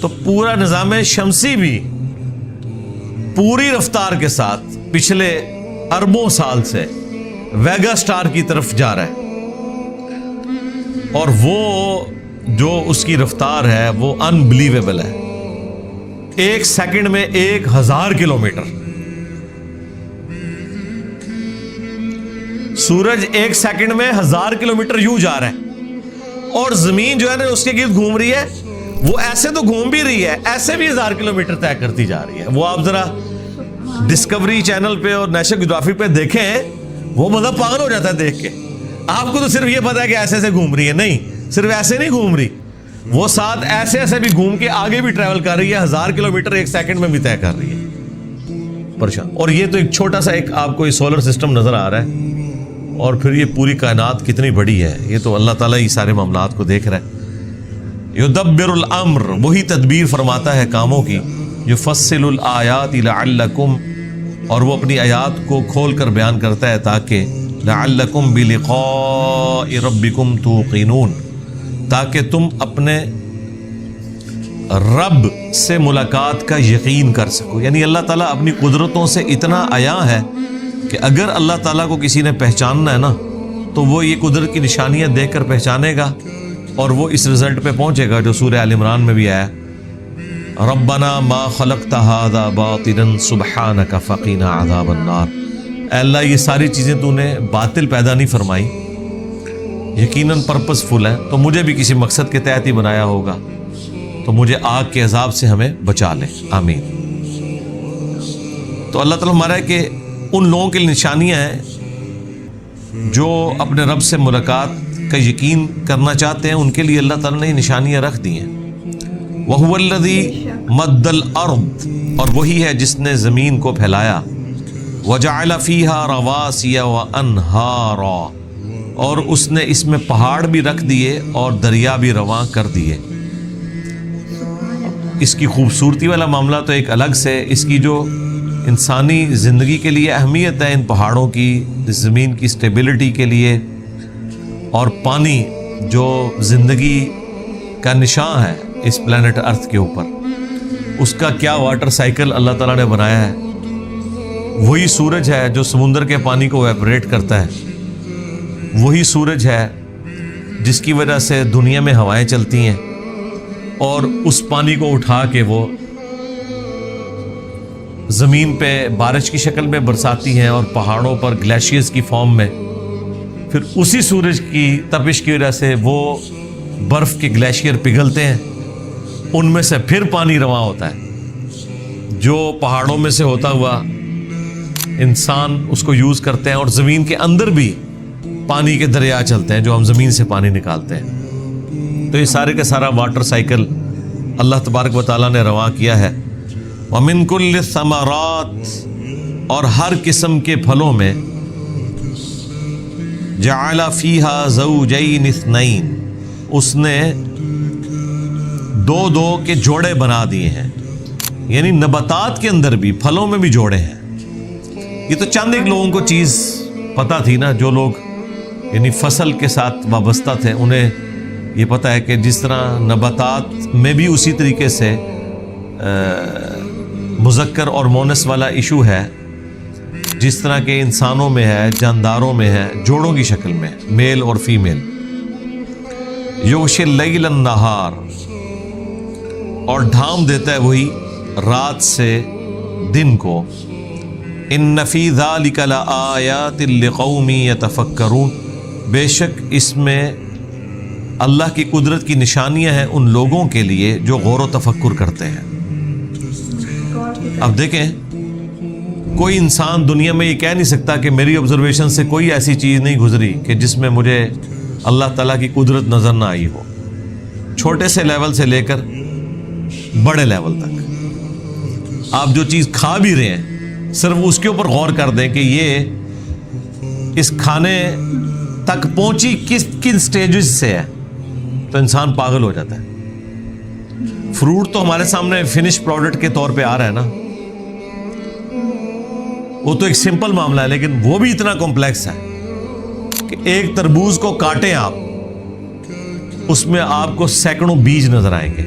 تو پورا نظام شمسی بھی پوری رفتار کے ساتھ پچھلے اربوں سال سے ویگا سٹار کی طرف جا رہا ہے، اور وہ جو اس کی رفتار ہے وہ انبلیویبل ہے. 1 سیکنڈ میں 1000 کلومیٹر. سورج 1 سیکنڈ میں 1000 کلومیٹر یوں جا رہا ہے، اور زمین جو ہے نا اس کے گرد گھوم رہی ہے، وہ ایسے تو گھوم بھی رہی ہے، ایسے بھی 1000 کلومیٹر طے کرتی جا رہی ہے. وہ آپ ذرا ڈسکوری چینل پہ اور نیشنل جیوگرافی پہ دیکھیں، وہ مطلب پاگل ہو جاتا ہے دیکھ کے. آپ کو تو صرف یہ پتا ہے کہ ایسے ایسے گھوم رہی ہے، نہیں، صرف ایسے نہیں گھوم رہی، وہ ساتھ ایسے ایسے بھی گھوم کے آگے بھی ٹریول کر رہی ہے، 1000 کلومیٹر 1 سیکنڈ میں بھی طے کر رہی ہے. پریشان. اور یہ تو ایک چھوٹا سا ایک آپ کو یہ سولر سسٹم نظر آ رہا ہے، اور پھر یہ پوری کائنات کتنی بڑی ہے. یہ تو اللہ تعالیٰ ہی سارے معاملات کو دیکھ رہا ہے. یدبر الامر، وہی تدبیر فرماتا ہے کاموں کی. یفصل الآیات لعلکم، اور وہ اپنی آیات کو کھول کر بیان کرتا ہے تاکہ لعلکم بلقاء ربکم توقنون، تاکہ تم اپنے رب سے ملاقات کا یقین کر سکو. یعنی اللہ تعالیٰ اپنی قدرتوں سے اتنا عیاں ہے کہ اگر اللہ تعالیٰ کو کسی نے پہچاننا ہے نا تو وہ یہ قدرت کی نشانیاں دیکھ کر پہچانے گا، اور وہ اس رزلٹ پہ پہنچے گا جو سورہ آل عمران میں بھی آیا، ربنا ما خلقت هذا باطلا سبحانک فقنا عذاب النار. اے اللہ یہ ساری چیزیں تو نے باطل پیدا نہیں فرمائی، یقیناً پرپس فل ہیں، تو مجھے بھی کسی مقصد کے تحت ہی بنایا ہوگا، تو مجھے آگ کے عذاب سے ہمیں بچا لے، آمین. تو اللہ تعالیٰ ہمارا ہے کہ ان لوگوں کے لیے نشانیاں ہیں جو اپنے رب سے ملاقات کا یقین کرنا چاہتے ہیں، ان کے لیے اللہ تعالیٰ نے نشانیاں رکھ دی ہیں. وَهُوَ الَّذِي مَدَّ الْأَرْضِ، اور وہی ہے جس نے زمین کو پھیلایا، وَجَعَلَ فِيهَا رَوَاسِيَ وَأَنْهَارًا، اور اس نے اس میں پہاڑ بھی رکھ دیے اور دریا بھی رواں کر دیے. اس کی خوبصورتی والا معاملہ تو ایک الگ سے، اس کی جو انسانی زندگی کے لیے اہمیت ہے، ان پہاڑوں کی، زمین کی سٹیبلٹی کے لیے، اور پانی جو زندگی کا نشان ہے اس پلانٹ ارتھ کے اوپر، اس کا کیا واٹر سائیکل اللہ تعالیٰ نے بنایا ہے. وہی سورج ہے جو سمندر کے پانی کو ایویپوریٹ کرتا ہے، وہی سورج ہے جس کی وجہ سے دنیا میں ہوائیں چلتی ہیں، اور اس پانی کو اٹھا کے وہ زمین پہ بارش کی شکل میں برساتی ہیں، اور پہاڑوں پر گلیشیئرز کی فارم میں. پھر اسی سورج کی تپش کی وجہ سے وہ برف کے گلیشیئر پگھلتے ہیں، ان میں سے پھر پانی رواں ہوتا ہے، جو پہاڑوں میں سے ہوتا ہوا انسان اس کو یوز کرتے ہیں. اور زمین کے اندر بھی پانی کے دریا چلتے ہیں جو ہم زمین سے پانی نکالتے ہیں. تو یہ سارے کا سارا واٹر سائیکل اللہ تبارک و تعالیٰ نے رواں کیا ہے. وَمِن كُلِّ الثَّمَرَاتِ، اور ہر قسم کے پھلوں میں، جَعَلَ فِيهَا زَوْجَيْنِ اثْنَيْنِ، اس نے 2 کے جوڑے بنا دیے ہیں. یعنی نباتات کے اندر بھی، پھلوں میں بھی جوڑے ہیں. یہ تو چند ایک لوگوں کو چیز پتہ تھی نا، جو لوگ یعنی فصل کے ساتھ وابستہ تھے، انہیں یہ پتہ ہے کہ جس طرح نباتات میں بھی اسی طریقے سے مذکر اور مونس والا ایشو ہے، جس طرح کے انسانوں میں ہے، جانداروں میں ہے، جوڑوں کی شکل میں، میل اور فیمیل. یغشی اللیل النہار، اور ڈھانپ دیتا ہے وہی رات سے دن کو. ان فی ذلک لآیات لقوم یتفکرون، بے شک اس میں اللہ کی قدرت کی نشانیاں ہیں ان لوگوں کے لیے جو غور و تفکر کرتے ہیں. اب دیکھیں، کوئی انسان دنیا میں یہ کہہ نہیں سکتا کہ میری آبزرویشن سے کوئی ایسی چیز نہیں گزری کہ جس میں مجھے اللہ تعالیٰ کی قدرت نظر نہ آئی ہو، چھوٹے سے لیول سے لے کر بڑے لیول تک. آپ جو چیز کھا بھی رہے ہیں، صرف اس کے اوپر غور کر دیں کہ یہ اس کھانے تک پہنچی کن سٹیجز سے ہے، تو انسان پاگل ہو جاتا ہے. فروٹ تو ہمارے سامنے فنش پروڈکٹ کے طور پہ آ رہا ہے نا، وہ تو ایک سمپل معاملہ ہے، لیکن وہ بھی اتنا کمپلیکس ہے کہ ایک تربوز کو کاٹیں آپ، اس میں آپ کو سینکڑوں بیج نظر آئیں گے.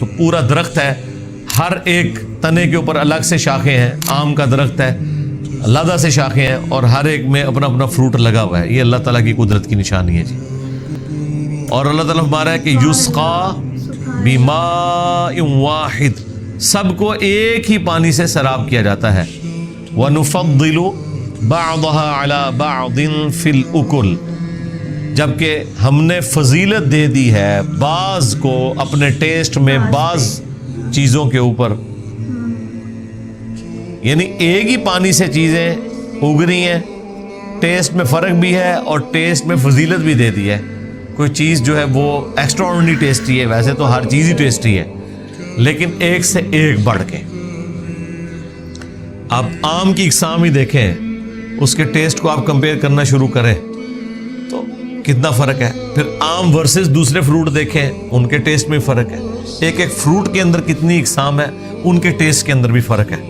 تو پورا درخت ہے, ہر ایک تنے کے اوپر الگ سے شاخیں ہیں. آم کا درخت ہے, علیحدہ سے شاخیں ہیں, اور ہر ایک میں اپنا اپنا فروٹ لگا ہوا ہے. یہ اللہ تعالیٰ کی قدرت کی نشانی ہے جی. اور اللہ تعالیٰ فرما رہا ہے کہ یسقا بماء واحد, سب کو ایک ہی پانی سے سیراب کیا جاتا ہے. وَنُفَضِّلُ بَعْضَهَا عَلَى بَعْضٍ فِي الْأُكُلِ, جبکہ ہم نے فضیلت دے دی ہے بعض کو اپنے ٹیسٹ میں بعض چیزوں کے اوپر. یعنی ایک ہی پانی سے چیزیں اگ رہی ہیں, ٹیسٹ میں فرق بھی ہے اور ٹیسٹ میں فضیلت بھی دے دی ہے. کوئی چیز جو ہے وہ ایکسٹرا آرڈنری ٹیسٹی ہے, ویسے تو ہر چیز ہی ٹیسٹی ہے, لیکن ایک سے ایک بڑھ کے. آپ آم کی اقسام ہی دیکھیں, اس کے ٹیسٹ کو آپ کمپیئر کرنا شروع کریں تو کتنا فرق ہے. پھر آم ورسز دوسرے فروٹ دیکھیں, ان کے ٹیسٹ میں فرق ہے. ایک ایک فروٹ کے اندر کتنی اقسام ہے, ان کے ٹیسٹ کے اندر بھی فرق ہے.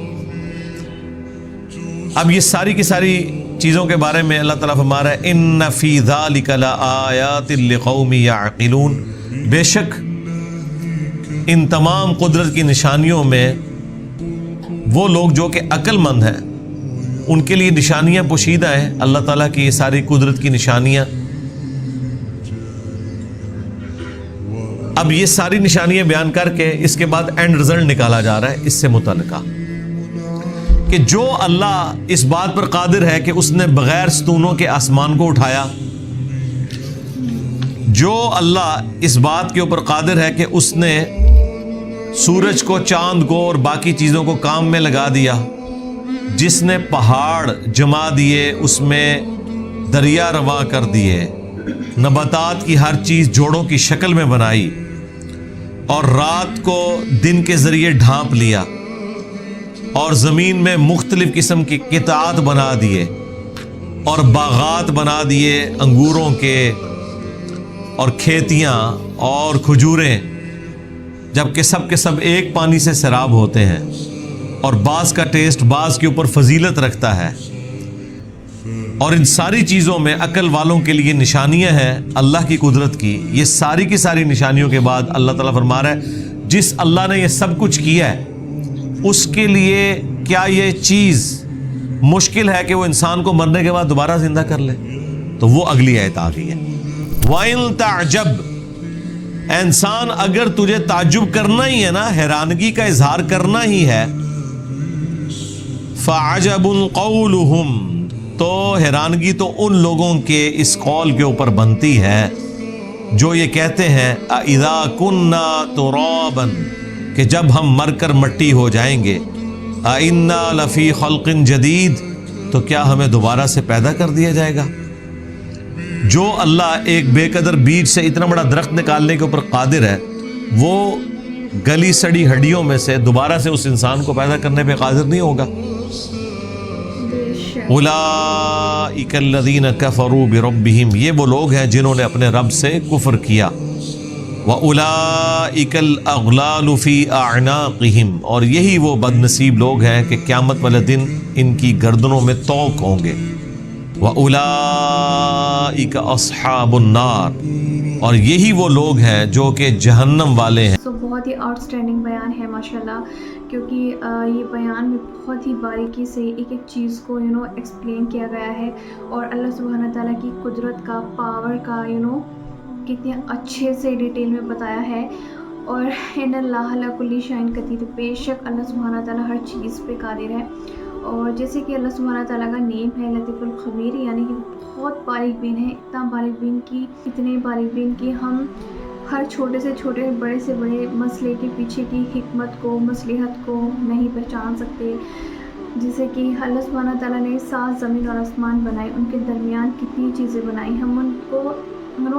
اب یہ ساری کی ساری چیزوں کے بارے میں اللہ تعالیٰ فرما رہا ہے ان فی ذالک لآیات لقوم یعقلون, بے شک ان تمام قدرت کی نشانیوں میں وہ لوگ جو کہ عقل مند ہیں ان کے لیے نشانیاں پوشیدہ ہیں. اللہ تعالیٰ کی یہ ساری قدرت کی نشانیاں. اب یہ ساری نشانیاں بیان کر کے اس کے بعد اینڈ رزلٹ نکالا جا رہا ہے اس سے متعلقہ کہ جو اللہ اس بات پر قادر ہے کہ اس نے بغیر ستونوں کے آسمان کو اٹھایا, جو اللہ اس بات کے اوپر قادر ہے کہ اس نے سورج کو, چاند کو اور باقی چیزوں کو کام میں لگا دیا, جس نے پہاڑ جما دیے, اس میں دریا رواں کر دیے, نباتات کی ہر چیز جوڑوں کی شکل میں بنائی, اور رات کو دن کے ذریعے ڈھانپ لیا, اور زمین میں مختلف قسم کی قطعات بنا دیے, اور باغات بنا دیے انگوروں کے, اور کھیتیاں اور کھجوریں, جبکہ سب کے سب ایک پانی سے سیراب ہوتے ہیں, اور بعض کا ٹیسٹ بعض کے اوپر فضیلت رکھتا ہے. اور ان ساری چیزوں میں عقل والوں کے لیے نشانیاں ہیں اللہ کی قدرت کی. یہ ساری کی ساری نشانیوں کے بعد اللہ تعالیٰ فرما رہا ہے جس اللہ نے یہ سب کچھ کیا ہے اس کے لیے کیا یہ چیز مشکل ہے کہ وہ انسان کو مرنے کے بعد دوبارہ زندہ کر لے. تو وہ اگلی آیت آ گئی ہے, وَإِن تَعْجَبْ, انسان اگر تجھے تعجب کرنا ہی ہے نا, حیرانگی کا اظہار کرنا ہی ہے, فَعَجَبٌ قَوْلُهُمْ, تو حیرانگی تو ان لوگوں کے اس قول کے اوپر بنتی ہے جو یہ کہتے ہیں اِذَا كُنَّا تُرَابًا, کہ جب ہم مر کر مٹی ہو جائیں گے, اِنَّا لَفِي خَلْقٍ جَدِيدٍ, تو کیا ہمیں دوبارہ سے پیدا کر دیا جائے گا. جو اللہ ایک بے قدر بیج سے اتنا بڑا درخت نکالنے کے اوپر قادر ہے, وہ گلی سڑی ہڈیوں میں سے دوبارہ سے اس انسان کو پیدا کرنے پہ قادر نہیں ہوگا. اولئک الذین کفروا بربہم, یہ وہ لوگ ہیں جنہوں نے اپنے رب سے کفر کیا. وَأُولَئِكَ الْأَغْلَالُ فِي أَعْنَاقِهِمْ, اور یہی وہ بد نصیب لوگ ہیں کہ قیامت والے دن ان کی گردنوں میں طوق ہوں گے. وَأُولَئِكَ أَصْحَابُ النَّارِ, اور یہی وہ لوگ ہیں جو کہ جہنم والے ہیں. بہت ہی آؤٹ اسٹینڈنگ بیان ہے ماشاءاللہ, کیونکہ یہ بیان میں بہت ہی باریکی سے ایک ایک چیز کو ایکسپلین کیا گیا ہے, اور اللہ سبحانہ تعالیٰ کی قدرت کا, پاور کا کتنے اچھے سے ڈیٹیل میں بتایا ہے. اور ان اللہ علی کل شیء قدیر, بے شک اللہ سبحانہ تعالیٰ ہر چیز پہ قادر ہے. اور جیسے کہ اللہ سبحانہ تعالیٰ کا نیم ہے لطیف الخبیر, یعنی کہ بہت باریک بین ہے, اتنا باریک بین کی, اتنے باریک بین کی ہم ہر چھوٹے سے چھوٹے, بڑے سے بڑے مسئلے کے پیچھے کی حکمت کو, مصلحت کو نہیں پہچان سکتے. جیسے کہ اللہ سبحانہ تعالیٰ نے 7 زمین اور آسمان بنائے, ان کے درمیان کتنی چیزیں بنائی, ہم ان کو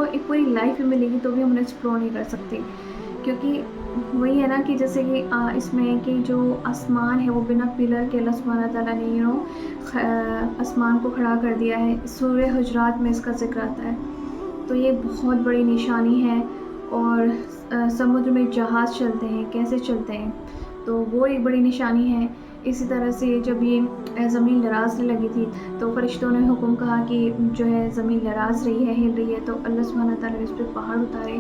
ایک پوری لائف میں ملے گی تو بھی ہم انہیں ایکسپلور نہیں کر سکتے. کیونکہ وہی ہے نا کہ جیسے کہ اس میں کہ جو آسمان ہے وہ بنا پلر کے اللہ سبحانہ تعالیٰ نے آسمان کو کھڑا کر دیا ہے. سورہ حجرات میں اس کا ذکر آتا ہے. تو یہ بہت بڑی نشانی ہے. اور سمندر میں جہاز چلتے ہیں, کیسے چلتے ہیں, تو وہ ایک بڑی نشانی ہے. اسی طرح سے جب یہ زمین لرزنے لگی تھی تو فرشتوں نے حکم کہا کہ جو ہے زمین لرز رہی ہے, ہل رہی ہے, تو اللہ سبحانہ تعالیٰ نے اس پہ پہاڑ اتارے.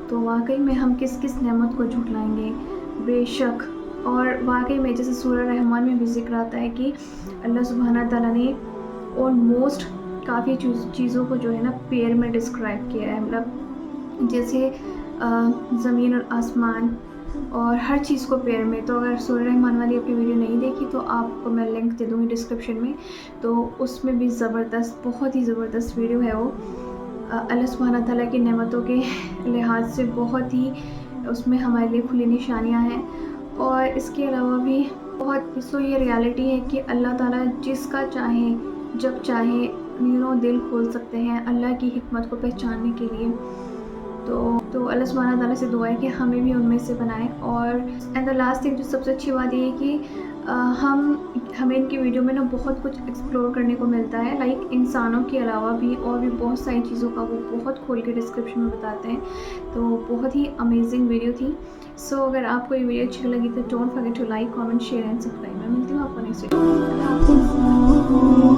تو واقعی میں ہم کس کس نعمت کو جھٹلائیں گے. بے شک. اور واقعی میں جیسے سورہ رحمان میں بھی ذکر آتا ہے کہ اللہ سبحانہ تعالیٰ نے آلموسٹ کافی چیزوں کو جو ہے نا پیر میں ڈسکرائب کیا ہے. مطلب جیسے زمین اور آسمان اور ہر چیز کو پیر میں. تو اگر سورہ رحمان والی اپنی ویڈیو نہیں دیکھی تو آپ کو میں لنک دے دوں گی ڈسکرپشن میں. تو اس میں بھی زبردست, بہت ہی زبردست ویڈیو ہے وہ. اللہ سبحانہ تعالیٰ کی نعمتوں کے لحاظ سے بہت ہی اس میں ہمارے لیے کھلی نشانیاں ہیں. اور اس کے علاوہ بھی بہت سو یہ ریالٹی ہے کہ اللہ تعالیٰ جس کا چاہے جب چاہے دل کھول سکتے ہیں اللہ کی حکمت کو پہچاننے کے لیے. تو اللہ سبحانہ تعالیٰ سے دعا ہے کہ ہمیں بھی ان میں سے بنائیں. اور اینڈ دا لاسٹ تھنگ جو سب سے اچھی بات یہ ہے کہ ہمیں ان کی ویڈیو میں نا بہت کچھ ایکسپلور کرنے کو ملتا ہے. لائک انسانوں کے علاوہ بھی اور بھی بہت ساری چیزوں کا وہ بہت کھول کے ڈسکرپشن میں بتاتے ہیں. تو بہت ہی امیزنگ ویڈیو تھی. سو اگر آپ کو یہ ویڈیو اچھی لگی تو don't forget to like, comment, share and subscribe. میں ملتی ہوں آپ کو نیکسٹ ویڈیو. اللہ حافظ.